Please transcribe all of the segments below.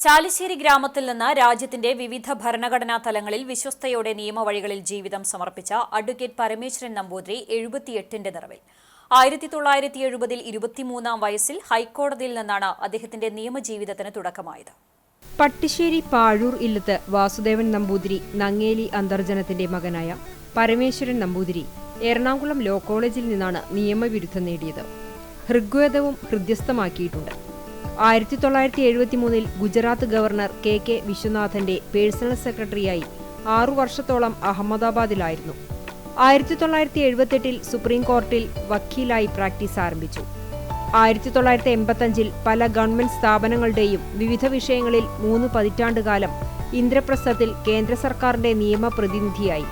ചാലിശ്ശേരി ഗ്രാമത്തിൽ നിന്ന് രാജ്യത്തിന്റെ വിവിധ ഭരണഘടനാ തലങ്ങളിൽ വിശ്വസ്തയോടെ നിയമവഴികളിൽ ജീവിതം സമർപ്പിച്ച അഡ്വക്കേറ്റ് പരമേശ്വരൻ നമ്പൂതിരി 78ന്റെ നിറവിൽ 1970-ൽ 23-ാം വയസ്സിൽ ഹൈക്കോടതിയിൽ നിന്നാണ് അദ്ദേഹത്തിന്റെ നിയമജീവിതത്തിന് തുടക്കമായത്. പട്ടിശ്ശേരി പാഴൂർ ഇല്ലത്ത് വാസുദേവൻ നമ്പൂതിരി നങ്ങേലി അന്തർജനത്തിന്റെ മകനായ പരമേശ്വരൻ നമ്പൂതിരി എറണാകുളം ലോ കോളേജിൽ നിന്നാണ് നിയമബിരുദം നേടിയത്. ഋഗ്വേദവും ഹൃദ്യസ്ഥമാക്കിയിട്ടുണ്ട്. 1973-ൽ ഗുജറാത്ത് ഗവർണർ കെ വിശ്വനാഥന്റെ പേഴ്സണൽ സെക്രട്ടറിയായി 6 വർഷത്തോളം അഹമ്മദാബാദിലായിരുന്നു. 1978-ൽ സുപ്രീം കോടതിയിൽ വക്കീലായി പ്രാക്ടീസ് ആരംഭിച്ചു. 1985-ൽ പല ഗവൺമെന്റ് സ്ഥാപനങ്ങളുടെയും വിവിധ വിഷയങ്ങളിൽ 3 പതിറ്റാണ്ടുകാലം ഇന്ദ്രപ്രസ്ഥത്തിൽ കേന്ദ്ര സർക്കാരിന്റെ നിയമപ്രതിനിധിയായി.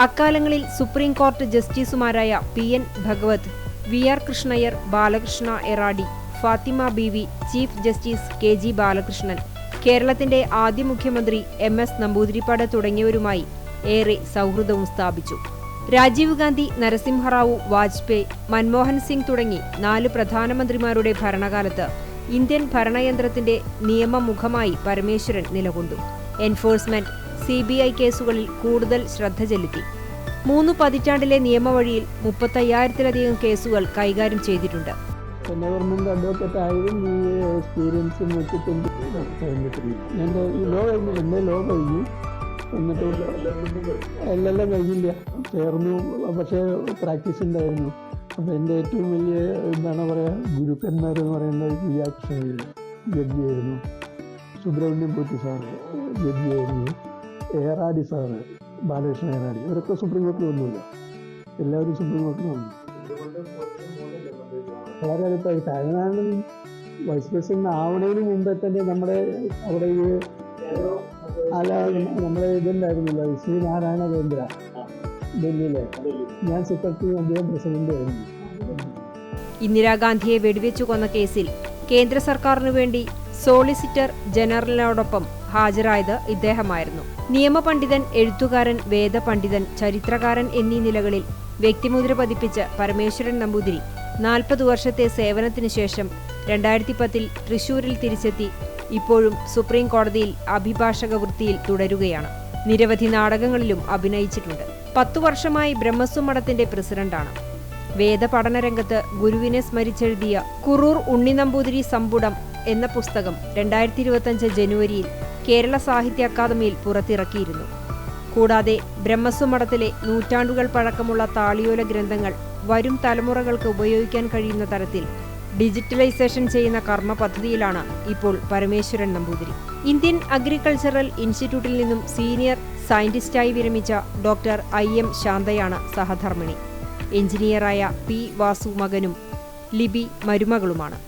അക്കാലങ്ങളിൽ സുപ്രീം കോടതി ജസ്റ്റിസുമാരായ PN ഭഗവത്, VR Krishna Iyer, Balakrishna എറാഡി, Fathima Beevi, chief justice KG Balakrishnan, കേരളത്തിന്റെ ആദ്യ മുഖ്യമന്ത്രി MS നമ്പൂതിരിപ്പാട് തുടങ്ങിയവരുമായി ഏറെ സൗഹൃദവും സ്ഥാപിച്ചു. രാജീവ് ഗാന്ധി, നരസിംഹറാവു, വാജ്പേയി, മൻമോഹൻ സിംഗ് തുടങ്ങി 4 പ്രധാനമന്ത്രിമാരുടെ ഭരണകാലത്ത് ഇന്ത്യൻ ഭരണയന്ത്രത്തിന്റെ നിയമമുഖമായി പരമേശ്വരൻ നിലകൊണ്ടു. എൻഫോഴ്സ്മെന്റ്, CBI കേസുകളിൽ കൂടുതൽ ശ്രദ്ധ ചെലുത്തി. 3 പതിറ്റാണ്ടിലെ നിയമവഴിയിൽ 35,000-ലധികം കേസുകൾ കൈകാര്യം ചെയ്തിട്ടുണ്ട്. ഗവൺമെൻറ് അഡ്വക്കേറ്റ് ആയതും ഈ എക്സ്പീരിയൻസും വെച്ചിട്ടുണ്ട്. എൻ്റെ ലോ കഴിഞ്ഞു, എന്നിട്ട് എല്ലാം കഴിഞ്ഞില്ല, ചേർന്നു. പക്ഷേ പ്രാക്ടീസ് ഉണ്ടായിരുന്നു. അപ്പോൾ എൻ്റെ ഏറ്റവും വലിയ എന്താണ് പറയുക, ഗുരുക്കന്മാരെന്ന് പറയുന്നത് VR കൃഷ്ണയ്യർ ജഡ്ജിയായിരുന്നു, സുബ്രഹ്മണ്യം പോറ്റി സാറ് ജഡ്ജിയായിരുന്നു, എറാഡി സാറ്, ബാലകൃഷ്ണ എറാഡി, ഇവരൊക്കെ സുപ്രീം കോടതിയിൽ വന്നില്ല. എല്ലാവരും സുപ്രീം കോടതിയിൽ വന്നു. വളരെ അടുത്തായി കാരണം വൈസ് പ്രസിഡന്റ് ആവണതിന് മുമ്പേ തന്നെ നമ്മുടെ അവിടെ നമ്മുടെ ഇതുണ്ടായിരുന്നില്ല, ശ്രീനാരായണ കേന്ദ്ര ഡൽഹിയിലെ, ഞാൻ സെക്രട്ടറി, അദ്ദേഹം പ്രസിഡന്റ് ആയിരുന്നു. ഇന്ദിരാഗാന്ധിയെ വെടിവെച്ചു കൊന്ന കേസിൽ കേന്ദ്ര സർക്കാരിനു വേണ്ടി സോളിസിറ്റർ ജനറലിനോടൊപ്പം ഹാജരായത് ഇദ്ദേഹമായിരുന്നു. നിയമപണ്ഡിതൻ, എഴുത്തുകാരൻ, വേദപണ്ഡിതൻ, ചരിത്രകാരൻ എന്നീ നിലകളിൽ വ്യക്തിമുദ്ര പതിപ്പിച്ച പരമേശ്വരൻ നമ്പൂതിരി 40 വർഷത്തെ സേവനത്തിനു ശേഷം 2010-ൽ തൃശൂരിൽ തിരിച്ചെത്തി ഇപ്പോഴും സുപ്രീം കോടതിയിൽ അഭിഭാഷക വൃത്തിയിൽ തുടരുകയാണ്. നിരവധി നാടകങ്ങളിലും അഭിനയിച്ചിട്ടുണ്ട്. 10 വർഷമായി ബ്രഹ്മസ്വം മഠത്തിന്റെ പ്രസിഡന്റാണ്. വേദപഠന രംഗത്ത് ഗുരുവിനെ സ്മരിച്ചെഴുതിയ കുറൂർ ഉണ്ണി നമ്പൂതിരി സംപുടം എന്ന പുസ്തകം 2025 ജനുവരിയിൽ കേരള സാഹിത്യ അക്കാദമിയിൽ പുറത്തിറക്കിയിരുന്നു. കൂടാതെ ബ്രഹ്മസ്വം മഠത്തിലെ നൂറ്റാണ്ടുകൾ പഴക്കമുള്ള താളിയോല ഗ്രന്ഥങ്ങൾ വരും തലമുറകൾക്ക് ഉപയോഗിക്കാൻ കഴിയുന്ന തരത്തിൽ ഡിജിറ്റലൈസേഷൻ ചെയ്യുന്ന കർമ്മ പദ്ധതിയിലാണ് ഇപ്പോൾ പരമേശ്വരൻ നമ്പൂതിരി. ഇന്ത്യൻ അഗ്രികൾച്ചറൽ ഇൻസ്റ്റിറ്റ്യൂട്ടിൽ നിന്നും സീനിയർ സയന്റിസ്റ്റായി വിരമിച്ച ഡോക്ടർ IM ശാന്തയാണ് സഹധർമ്മിണി. എഞ്ചിനീയറായ P വാസു മകനും ലിബി മരുമകളുമാണ്.